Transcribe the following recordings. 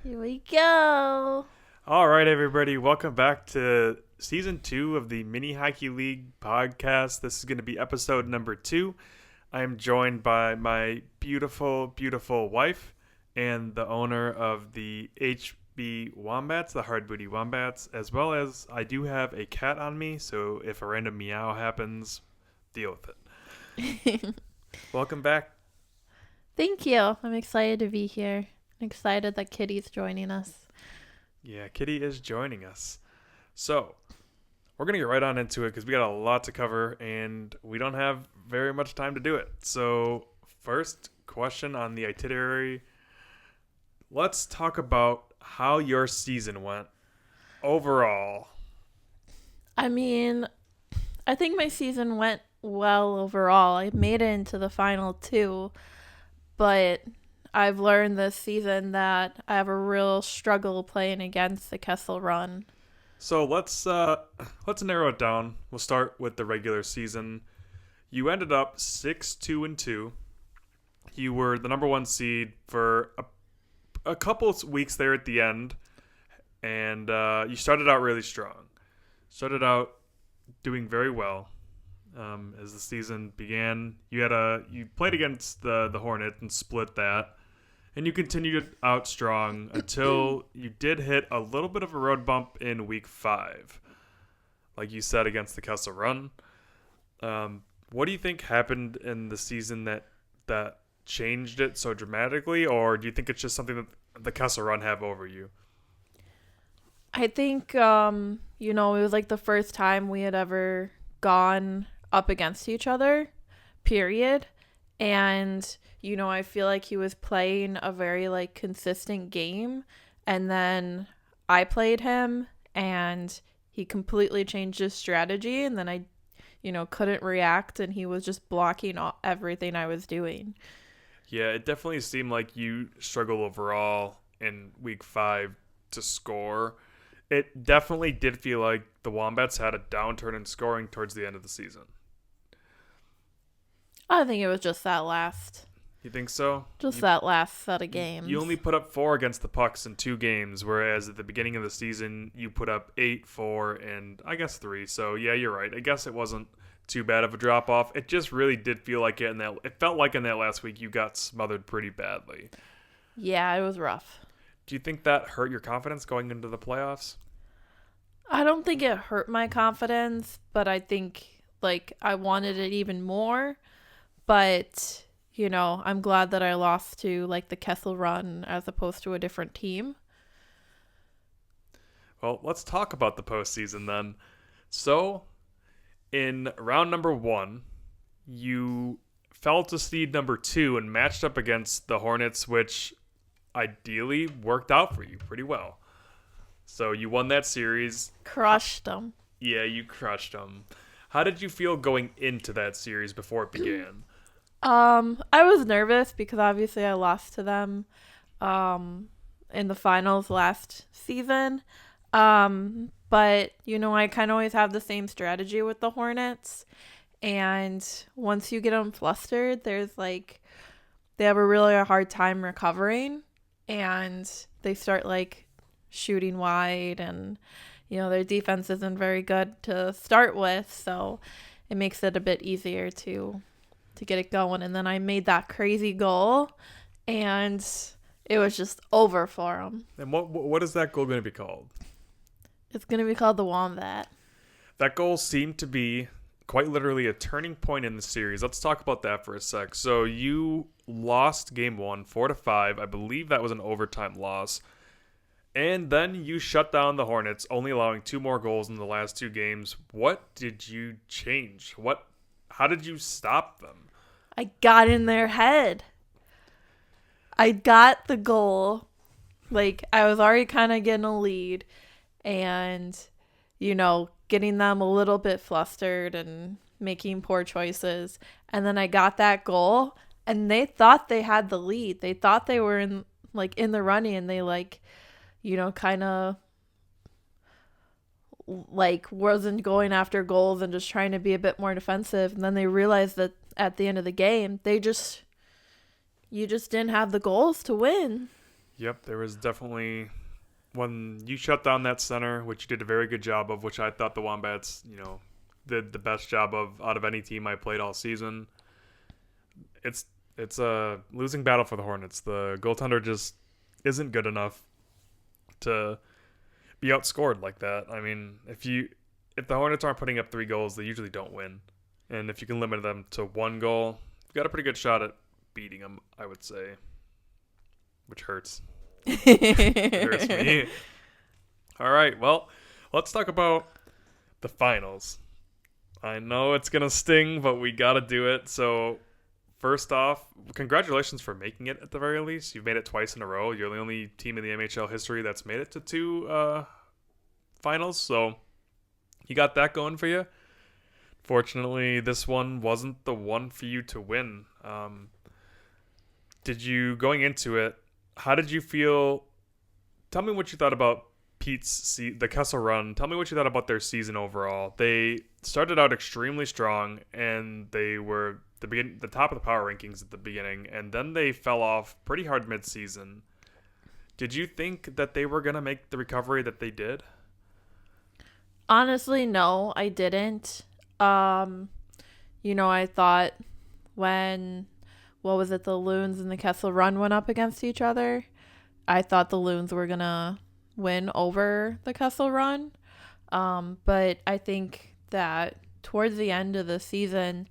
Here we go. All right, everybody, welcome back to season 2 of the Mini Hockey League podcast. This is going to be episode number 2. I am joined by my beautiful, beautiful wife and the owner of the HB Wombats, the Hard Booty Wombats, as well as I do have a cat on me, so if a random meow happens, deal with it. Welcome back. Thank you. I'm excited to be here. I'm excited that Kitty's joining us. Yeah, Kitty is joining us. So, we're going to get right on into it because we got a lot to cover and we don't have very much time to do it. So, first question on the itinerary. Let's talk about how your season went overall. I mean, I think my season went well overall. I made it into the final 2, but I've learned this season that I have a real struggle playing against the Kessel Run. So, let's narrow it down. We'll start with the regular season. You ended up 6-2-2. You were the number 1 seed for a couple of weeks there at the end, and you started out really strong. Started out doing very well as the season began. You played against the Hornet and split that, and you continued out strong until you did hit a little bit of a road bump in week 5, like you said, against the Kessel Run. What do you think happened in the season that changed it so dramatically, or do you think it's just something that the Kessel Run have over you? I think, it was like the first time we had ever gone up against each other, period. And, I feel like he was playing a very, consistent game. And then I played him, and he completely changed his strategy. And then I, couldn't react, and he was just blocking everything I was doing. Yeah, it definitely seemed like you struggled overall in week 5 to score. It definitely did feel like the Wombats had a downturn in scoring towards the end of the season. I think it was just that last. You think so? That last set of games. You only put up 4 against the Pucks in 2 games, whereas at the beginning of the season, you put up 8, 4, and I guess 3. So, yeah, you're right. I guess it wasn't too bad of a drop-off. It just really did feel like it felt like in that last week you got smothered pretty badly. Yeah, it was rough. Do you think that hurt your confidence going into the playoffs? I don't think it hurt my confidence, but I think, I wanted it even more. But, I'm glad that I lost to, the Kessel Run as opposed to a different team. Well, let's talk about the postseason then. So, in round number 1, you fell to seed number 2 and matched up against the Hornets, which ideally worked out for you pretty well. So you won that series. Crushed them. Yeah, you crushed them. How did you feel going into that series before it began? I was nervous because obviously I lost to them in the finals last season. But, I kind of always have the same strategy with the Hornets. And once you get them flustered, they have a really hard time recovering. And they start, shooting wide. And, their defense isn't very good to start with. So it makes it a bit easier to get it going. And then I made that crazy goal. And it was just over for them. And what is that goal going to be called? It's going to be called the Wombat. That goal seemed to be quite literally a turning point in the series. Let's talk about that for a sec. So you lost game 1, 4-5. I believe that was an overtime loss. And then you shut down the Hornets, only allowing 2 more goals in the last 2 games. What did you change? How did you stop them? I got in their head. I got the goal. I was already kind of getting a lead. And, getting them a little bit flustered and making poor choices. And then I got that goal, and they thought they had the lead. They thought they were in the running, and they kind of wasn't going after goals and just trying to be a bit more defensive. And then they realized that at the end of the game, you just didn't have the goals to win. Yep, there was definitely when you shut down that center, which you did a very good job of, which I thought the Wombats, did the best job of out of any team I played all season. It's it's a losing battle for the Hornets. The goaltender just isn't good enough to be outscored like that. I mean, if the Hornets aren't putting up 3 goals, they usually don't win. And if you can limit them to 1 goal, you've got a pretty good shot at beating them, I would say, which hurts. It hurts me. All right, well, let's talk about the finals. I know it's gonna sting, but we gotta do it. So, first off, congratulations for making it at the very least. You've made it twice in a row. You're the only team in the MHL history that's made it to 2 finals, so you got that going for you. Fortunately, this one wasn't the one for you to win. Did you going into it? How did you feel? Tell me what you thought about the Kessel Run. Tell me what you thought about their season overall. They started out extremely strong, and they were the top of the power rankings at the beginning, and then they fell off pretty hard mid-season. Did you think that they were gonna make the recovery that they did? Honestly, no, I didn't. I thought when what was it, the Loons and the Kessel Run went up against each other, I thought the Loons were gonna win over the Kessel Run. But I think that towards the end of the season,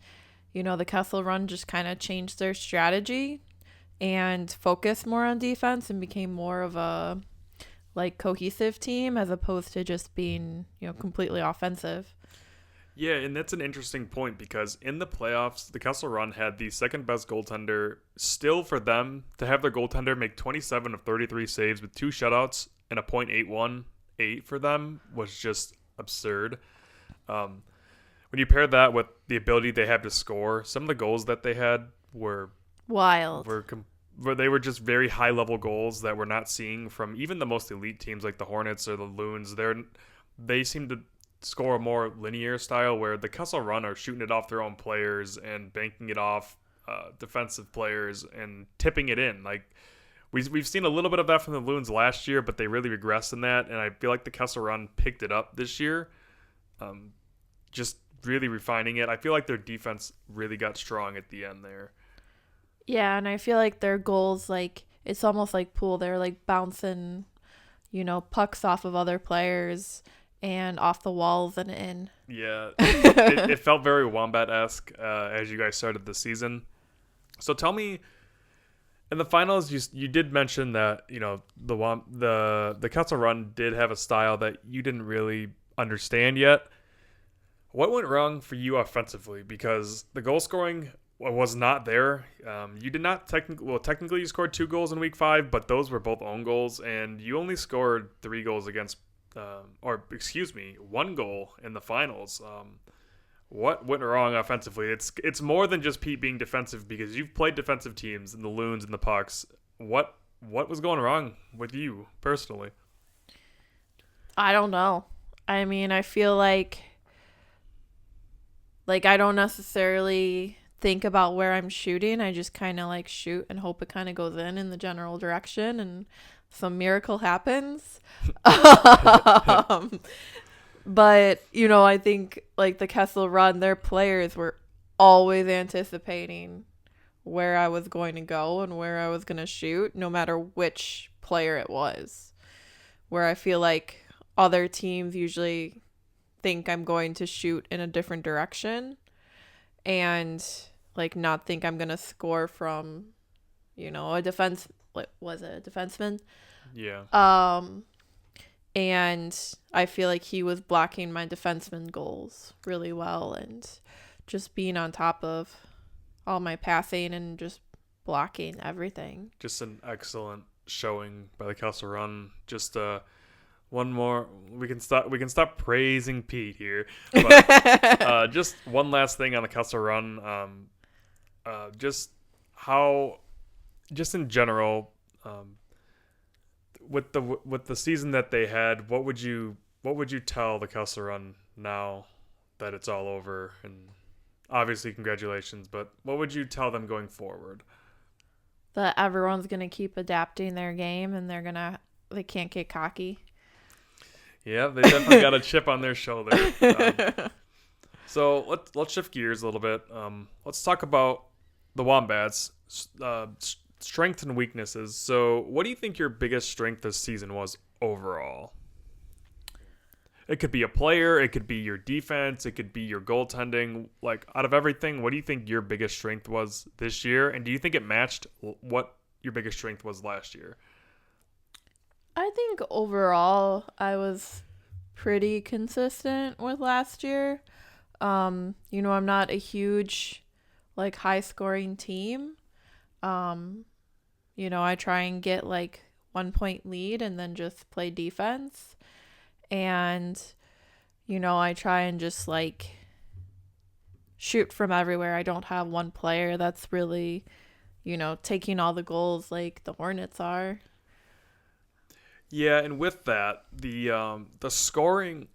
the Kessel Run just kind of changed their strategy and focused more on defense and became more of a like cohesive team as opposed to just being, completely offensive. Yeah, and that's an interesting point because in the playoffs, the Kessel Run had the second best goaltender. Still, for them to have their goaltender make 27 of 33 saves with 2 shutouts and a .818 for them was just absurd. When you pair that with the ability they have to score, some of the goals that they had Wild. where they were just very high level goals that we're not seeing from even the most elite teams like the Hornets or the Loons. They seem to score a more linear style where the Kessel Run are shooting it off their own players and banking it off defensive players and tipping it in. Like we've seen a little bit of that from the Loons last year, but they really regressed in that, and I feel like the Kessel Run picked it up this year. Just really refining it. I feel like their defense really got strong at the end there. Yeah, and I feel like their goals, like, it's almost like pool. They're like bouncing, pucks off of other players and off the walls and in. Yeah, it felt very Wombat-esque as you guys started the season. So tell me, in the finals, you did mention that the Kessel Run did have a style that you didn't really understand yet. What went wrong for you offensively? Because the goal scoring was not there. You did not technically you scored 2 goals in week 5, but those were both own goals, and you only scored 3 goals against, 1 goal in the finals. What went wrong offensively? It's more than just Pete being defensive because you've played defensive teams in the Loons and the Pucks. What was going wrong with you personally? I don't know. I mean, I feel like I don't necessarily think about where I'm shooting. I just kind of like shoot and hope it kind of goes in the general direction and some miracle happens. But, I think like the Kessel Run, their players were always anticipating where I was going to go and where I was going to shoot, no matter which player it was. Where I feel like other teams usually think I'm going to shoot in a different direction and like not think I'm going to score from, a defense. What was it? A defenseman? Yeah. And I feel like he was blocking my defenseman goals really well and just being on top of all my passing and just blocking everything. Just an excellent showing by the Kessel Run. Just one more. We can stop praising Pete here. But just one last thing on the Kessel Run. Just in general, with the season that they had, what would you tell the Kessel Run now that it's all over? And obviously, congratulations. But what would you tell them going forward? that everyone's gonna keep adapting their game and they can't get cocky. Yeah, they definitely got a chip on their shoulder. So let's shift gears a little bit. Let's talk about the Wombats' strengths and weaknesses. So, what do you think your biggest strength this season was overall? It could be a player, it could be your defense, it could be your goaltending. Like, out of everything, what do you think your biggest strength was this year? And do you think it matched what your biggest strength was last year? I think overall I was pretty consistent with last year. I'm not a huge like high scoring team. Um, I try and get like 1 point lead and then just play defense. And, I try and just like shoot from everywhere. I don't have one player that's really, taking all the goals like the Hornets are. Yeah, and with that, the scoring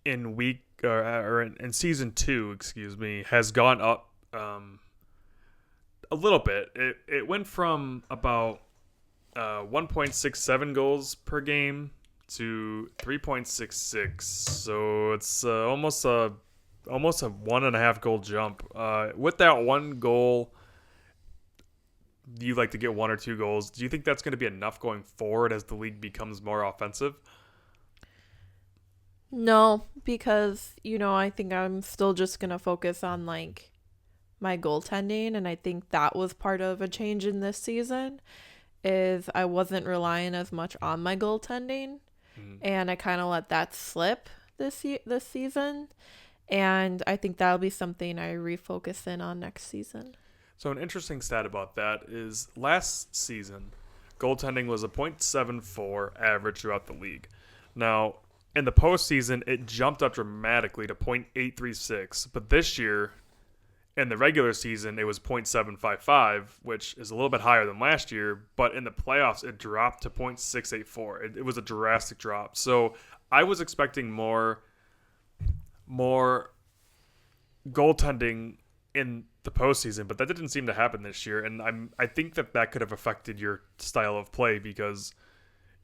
in in season 2, excuse me, has gone up a little bit. It went from about 1.67 goals per game to 3.66. So it's almost a 1.5 goal jump. With that one goal, you like to get 1 or 2 goals. Do you think that's going to be enough going forward as the league becomes more offensive? No, because, I think I'm still just going to focus on like my goaltending. And I think that was part of a change in this season is I wasn't relying as much on my goaltending. And I kind of let that slip this season. And I think that'll be something I refocus in on next season. So an interesting stat about that is last season, goaltending was a .74 average throughout the league. Now, in the postseason, it jumped up dramatically to .836. But this year, in the regular season, it was .755, which is a little bit higher than last year. But in the playoffs, it dropped to .684. It was a drastic drop. So I was expecting more goaltending in the postseason, but that didn't seem to happen this year. And I think that could have affected your style of play because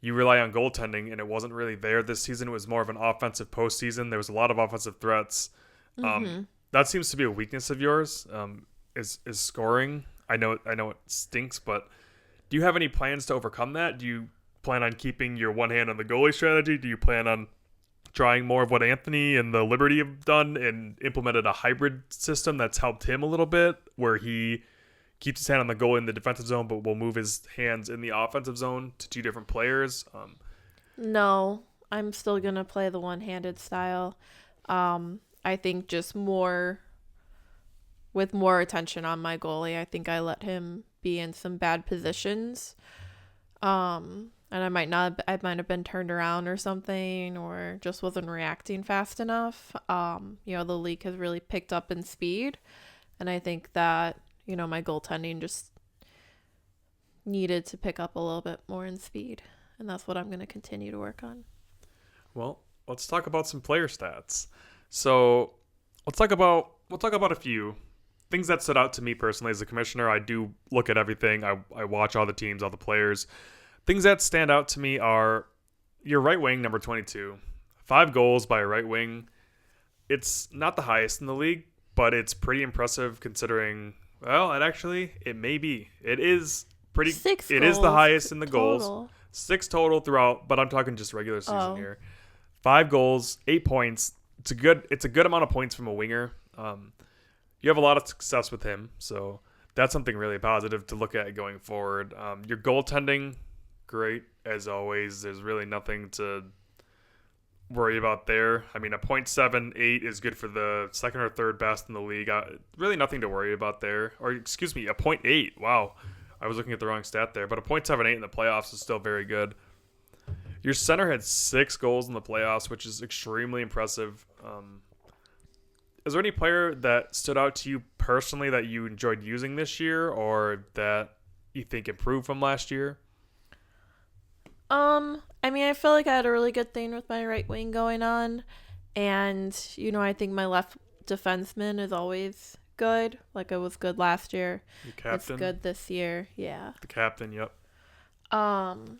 you rely on goaltending, and it wasn't really there this season. It was more of an offensive postseason. There was a lot of offensive threats. That seems to be a weakness of yours. Is scoring. I know it stinks, but do you have any plans to overcome that? Do you plan on keeping your one hand on the goalie strategy? Do you plan on trying more of what Anthony and the Liberty have done and implemented a hybrid system that's helped him a little bit, where he keeps his hand on the goal in the defensive zone, but will move his hands in the offensive zone to two different players? No, I'm still going to play the one-handed style. I think just with more attention on my goalie. I think I let him be in some bad positions. And I might have been turned around or something, or just wasn't reacting fast enough. The league has really picked up in speed. And I think that, my goaltending just needed to pick up a little bit more in speed. And that's what I'm going to continue to work on. Well, let's talk about some player stats. So we'll talk about a few things that stood out to me personally as a commissioner. I do look at everything. I watch all the teams, all the players. Things that stand out to me are your right wing, number 22. 5 goals by a right wing. It's not the highest in the league, but it's pretty impressive considering, well, it may be. It is pretty. 6 it goals is the highest in the total. goals. 6 total throughout, but I'm talking just regular season here. 5 goals, 8 points. It's a good amount of points from a winger. You have a lot of success with him, so that's something really positive to look at going forward. Your goaltending, great as always. There's really nothing to worry about there. I mean, a .78 is good for the second or third best in the league. Really nothing to worry about there. Or excuse me, a .8. Wow, I was looking at the wrong stat there. But a .78 in the playoffs is still very good. Your center had 6 goals in the playoffs, which is extremely impressive. Is there any player that stood out to you personally that you enjoyed using this year, or that you think improved from last year? I feel like I had a really good thing with my right wing going on, and I think my left defenseman is always good. Like it was good last year. Your It's captain. good this year. Yeah. The captain. Yep. Um,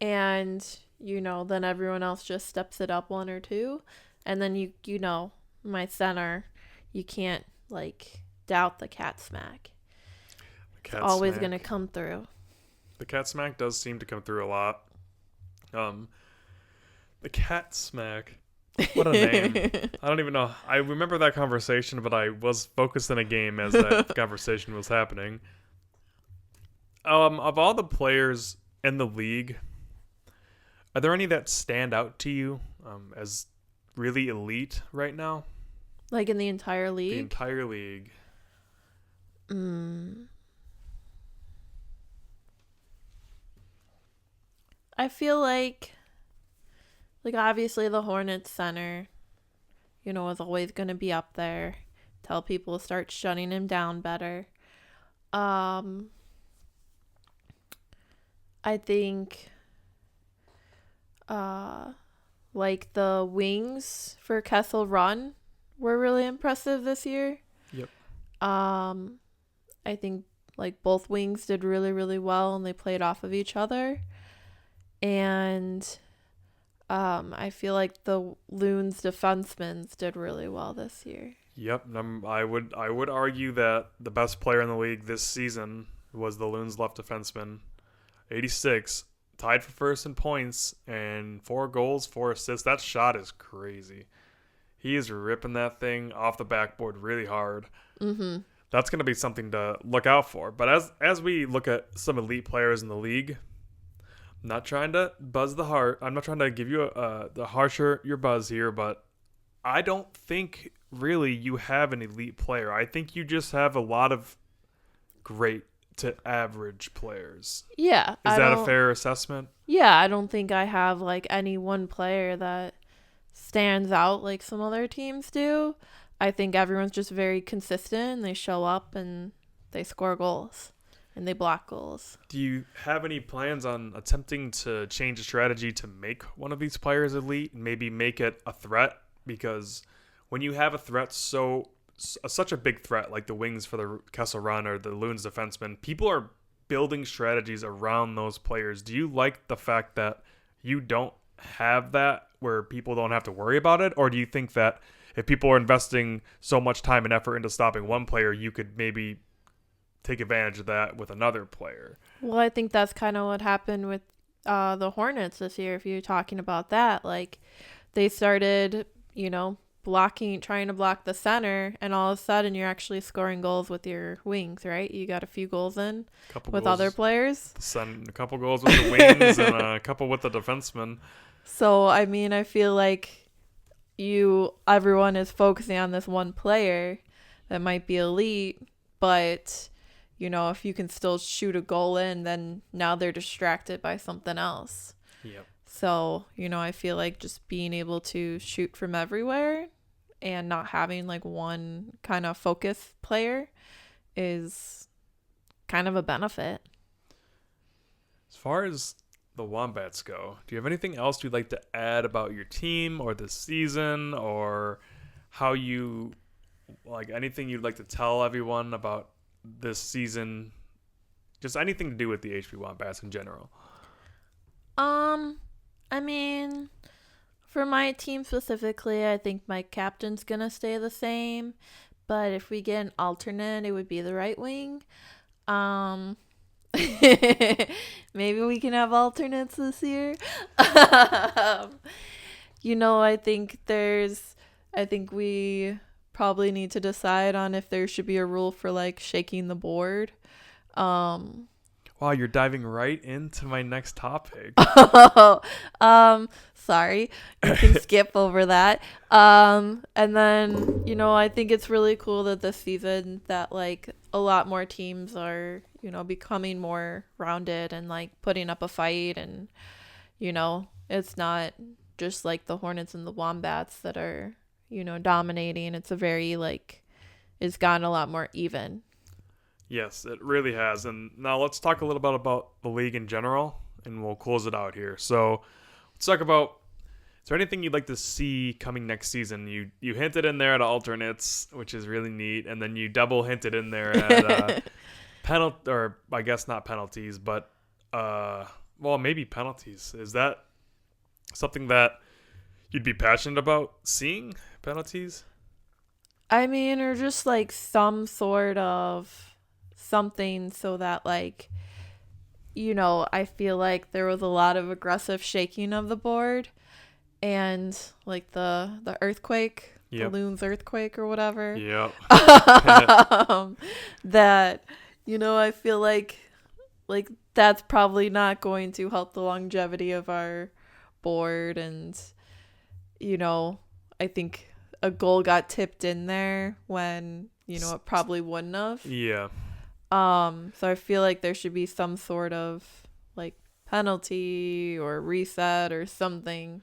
and then everyone else just steps it up one or two, and then my center, you can't like doubt the cat smack. The It's cat always smack. gonna come through. The cat smack does seem to come through a lot. The cat smack. What a name. I don't even know. I remember that conversation, but I was focused in a game as that conversation was happening. Of all the players in the league, are there any that stand out to you as really elite right now? Like in the entire The league. entire league. I feel like obviously the Hornets center, is always gonna be up there. Tell people to start shutting him down better. I think like the wings for Kessel Run were really impressive this year. Yep. I think like both wings did really, really well and they played off of each other. And I feel like the Loons defensemen did really well this year. Yep. I would argue that the best player in the league this season was the Loons left defenseman. 86, tied for first in points, and 4 goals, 4 assists. That shot is crazy. He is ripping that thing off the backboard really hard. Mm-hmm. That's going to be something to look out for. But as we look at some elite players in the league, I'm not trying to buzz the heart. I'm not trying to give you the harsher your buzz here, but I don't think really you have an elite player. I think you just have a lot of great to average players. Yeah. Is that a fair assessment? Yeah, I don't think I have like any one player that stands out like some other teams do. I think everyone's just very consistent and they show up and they score goals and they block goals. Do you have any plans on attempting to change the strategy to make one of these players elite and maybe make it a threat? Because when you have a threat such a big threat like the wings for the Kessel Run or the Loons defensemen, people are building strategies around those players. Do you like the fact that you don't have that where people don't have to worry about it? Or do you think that if people are investing so much time and effort into stopping one player, you could maybe take advantage of that with another player? Well, I think that's kind of what happened with the Hornets this year. If you're talking about that, like they started, trying to block the center, and all of a sudden you're actually scoring goals with your wings, right? You got a few goals in with other players. A couple goals with the wings and a couple with the defensemen. So, I mean, I feel like everyone is focusing on this one player that might be elite, but, if you can still shoot a goal in, then now they're distracted by something else. Yep. So, I feel like just being able to shoot from everywhere and not having like one kind of focus player is kind of a benefit. As far as the Wombats go, do you have anything else you'd like to add about your team or this season, or how you like anything you'd like to tell everyone about this season? Just anything to do with the HP Wombats in general. I mean, for my team specifically, I think my captain's gonna stay the same, but if we get an alternate, it would be the right wing. Maybe we can have alternates this year. I think we probably need to decide on if there should be a rule for like shaking the board. Wow, you're diving right into my next topic. Sorry. You can skip over that. And then, I think it's really cool that this season that like a lot more teams are, becoming more rounded and like putting up a fight, and it's not just like the Hornets and the Wombats that are, dominating. It's it's gotten a lot more even. Yes, it really has. And now let's talk a little bit about the league in general, and we'll close it out here. So let's talk about Is there anything you'd like to see coming next season? You hinted in there at alternates, which is really neat, and then you double hinted in there at penalty, or I guess not penalties, but well, maybe penalties. Is that something that you'd be passionate about seeing, penalties? I mean, or just like some sort of something so that like, I feel like there was a lot of aggressive shaking of the board and like the earthquake, the Yep. loon's earthquake or whatever. Yep. That I feel like that's probably not going to help the longevity of our board, and I think a goal got tipped in there when it probably wouldn't have. Yeah. So I feel like there should be some sort of like penalty or reset or something.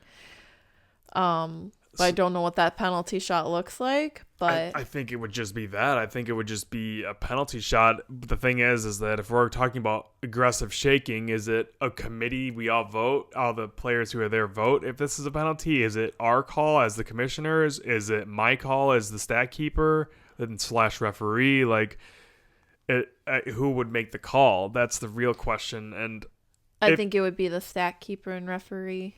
But I don't know what that penalty shot looks like, but I think it would just be that. I think it would just be a penalty shot. But the thing is that if we're talking about aggressive shaking, is it a committee? We all vote, all the players who are there vote if this is a penalty. Is it our call as the commissioners? Is it my call as the stat keeper and / referee? Like, who would make the call? That's the real question. And I think it would be the stat keeper and referee.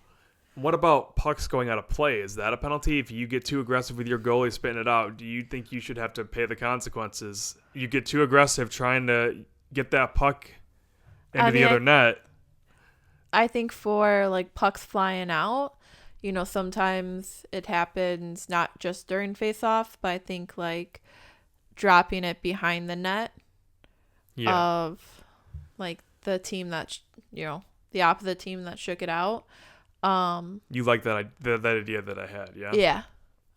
what about pucks going out of play? Is that a penalty? If you get too aggressive with your goalie spitting it out, do you think you should have to pay the consequences? You get too aggressive trying to get that puck into the other net. I think for like pucks flying out, sometimes it happens not just during face-off, but I think like dropping it behind the net of like the team that, the opposite team that shook it out. You like that idea that I had, yeah? Yeah,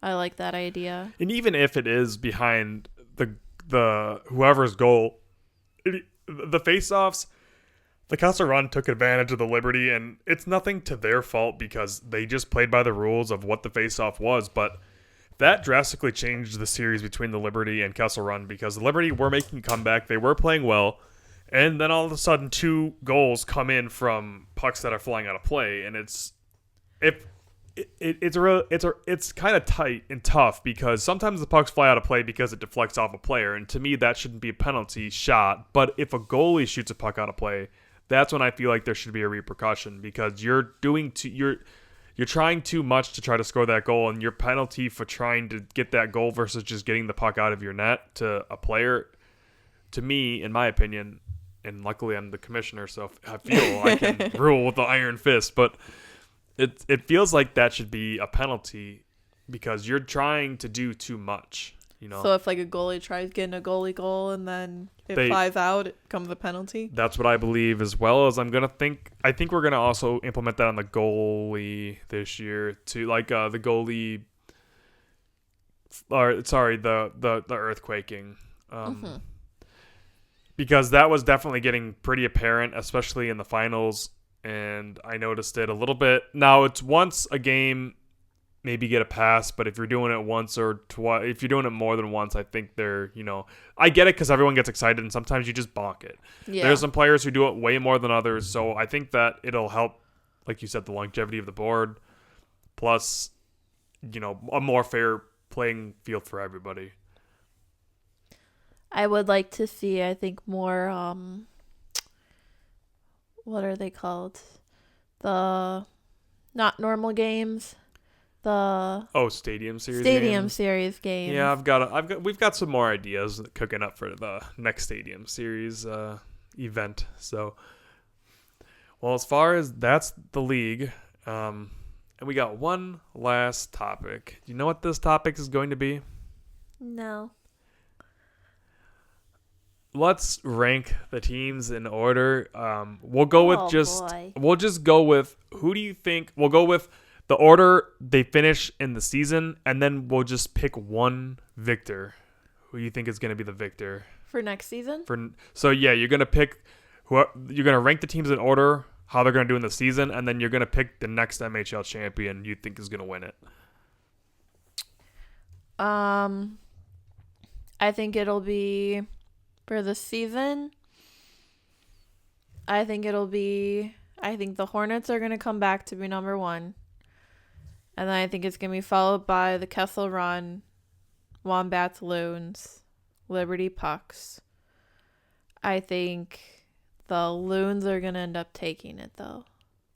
I like that idea. And even if it is behind the whoever's goal, the face-offs, the Castle Run took advantage of the liberty, and it's nothing to their fault because they just played by the rules of what the face-off was, but that drastically changed the series between the Liberty and Castle Run because the Liberty were making a comeback, they were playing well, and then all of a sudden 2 goals come in from pucks that are flying out of play, and it's kind of tight and tough because sometimes the pucks fly out of play because it deflects off a player, and to me that shouldn't be a penalty shot. But if a goalie shoots a puck out of play, that's when I feel like there should be a repercussion because you're trying too much to try to score that goal, and your penalty for trying to get that goal versus just getting the puck out of your net to a player, to me, in my opinion, and luckily I'm the commissioner, so I feel I can rule with the iron fist, but it feels like that should be a penalty because you're trying to do too much, So if like a goalie tries getting a goalie goal and then it flies out, it comes a penalty? That's what I believe, as well as I think we're going to also implement that on the goalie this year too, like the goalie, or sorry, the earthquaking. Because that was definitely getting pretty apparent, especially in the finals, and I noticed it a little bit. Now, it's once a game, maybe get a pass, but if you're doing it once or twice, if you're doing it more than once, I think I get it because everyone gets excited, and sometimes you just bonk it. Yeah. There's some players who do it way more than others, so I think that it'll help, like you said, the longevity of the board, plus, a more fair playing field for everybody. I would like to see, I think, more, what are they called? The not normal games. Stadium series. Stadium series games. Yeah, we've got some more ideas cooking up for the next stadium series event. So, well, as far as that's the league, and we got one last topic. Do you know what this topic is going to be? No. Let's rank the teams in order. We'll go with we'll just go with who do you think? We'll go with the order they finish in the season, and then we'll just pick one victor. Who you think is going to be the victor for next season? So you're going to pick you're going to rank the teams in order, how they're going to do in the season, and then you're going to pick the next MHL champion you think is going to win it. I think it'll be for the season. I think the Hornets are going to come back to be number 1. And then I think it's going to be followed by the Kessel Run, Wombats Loons, Liberty Pucks. I think the Loons are going to end up taking it, though.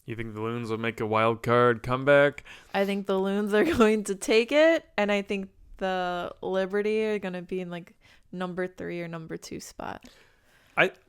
You think the Loons will make a wild card comeback? I think the Loons are going to take it, and I think the Liberty are going to be in like number 3 or number 2 spot.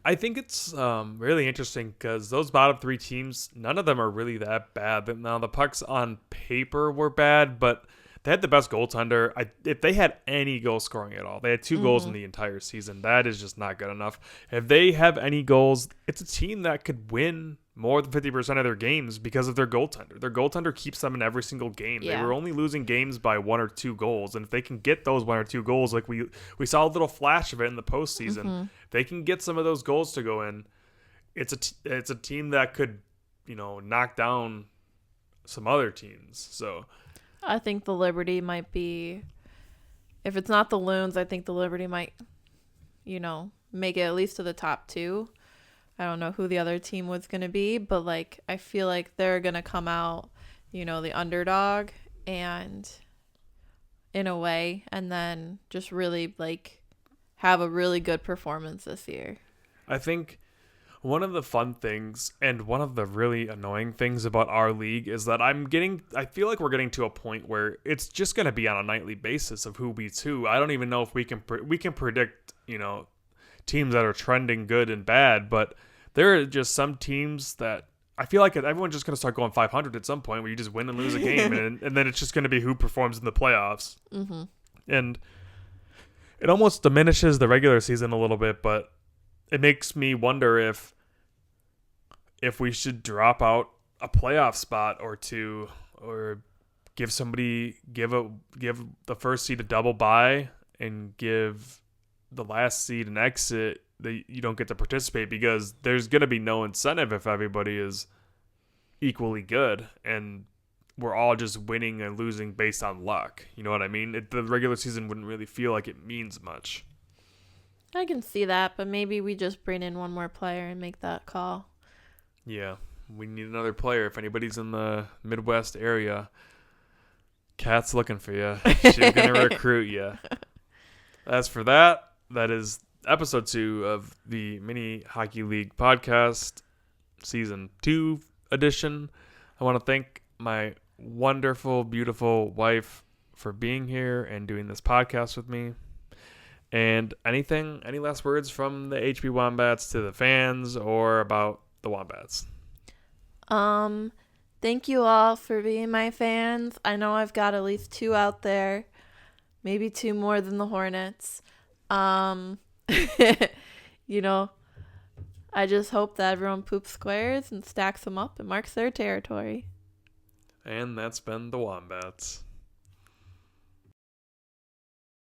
I think it's really interesting because those bottom 3 teams, none of them are really that bad. Now, the Pucks on paper were bad, but they had the best goaltender. If they had any goal scoring at all, they had 2 goals in the entire season. That is just not good enough. If they have any goals, it's a team that could win more than 50% of their games because of their goaltender. Their goaltender keeps them in every single game. Yeah. They were only losing games by 1 or 2 goals, and if they can get those 1 or 2 goals, like we saw a little flash of it in the postseason, if they can get some of those goals to go in, it's a team that could, knock down some other teams. So I think the Liberty might be, if it's not the Loons, I think the Liberty might, make it at least to the top 2. I don't know who the other team was going to be, but like I feel like they're going to come out, the underdog and in a way, and then just really like have a really good performance this year. I think one of the fun things and one of the really annoying things about our league is that I feel like we're getting to a point where it's just going to be on a nightly basis of who beats who. I don't even know if we can predict, teams that are trending good and bad, but there are just some teams that I feel like everyone's just going to start going 500 at some point where you just win and lose a game, and then it's just going to be who performs in the playoffs. Mm-hmm. And it almost diminishes the regular season a little bit, but it makes me wonder if we should drop out a playoff spot or 2, or give the first seed a double bye and give the last seed an exit that you don't get to participate, because there's going to be no incentive if everybody is equally good and we're all just winning and losing based on luck. You know what I mean? The regular season wouldn't really feel like it means much. I can see that, but maybe we just bring in one more player and make that call. Yeah, we need another player. If anybody's in the Midwest area, Kat's looking for you. She's going to recruit you. As for that is episode 2 of the Mini Hockey League podcast, season 2 edition. I want to thank my wonderful, beautiful wife for being here and doing this podcast with me. And any last words from the HB Wombats to the fans or about the Wombats? Thank you all for being my fans. I know I've got at least 2 out there, maybe 2 more than the Hornets. I just hope that everyone poops squares and stacks them up and marks their territory. And that's been the Wombats.